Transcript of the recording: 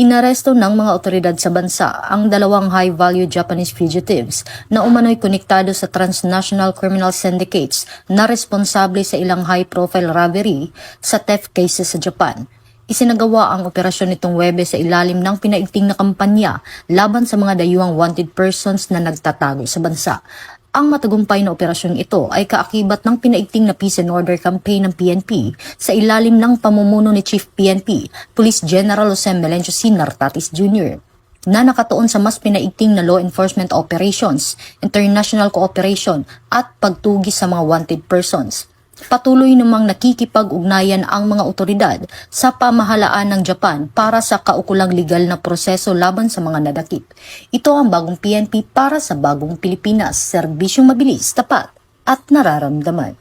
Inaresto ng mga otoridad sa bansa ang dalawang high-value Japanese fugitives na umano'y konektado sa transnational criminal syndicates na responsable sa ilang high-profile robbery sa theft cases sa Japan. Isinagawa ang operasyon nitong Webes sa ilalim ng pinaigting na kampanya laban sa mga dayuhang wanted persons na nagtatago sa bansa. Ang matagumpay na operasyong ito ay kaakibat ng pinaigting na peace and order campaign ng PNP sa ilalim ng pamumuno ni Chief PNP, Police General Jose Melencio C. Nartatis Jr., na nakatuon sa mas pinaigting na law enforcement operations, international cooperation at pagtugis sa mga wanted persons. Patuloy namang nakikipag-ugnayan ang mga otoridad sa pamahalaan ng Japan para sa kaukulang legal na proseso laban sa mga nadakip. Ito ang bagong PNP para sa bagong Pilipinas, serbisyong mabilis, tapat at nararamdaman.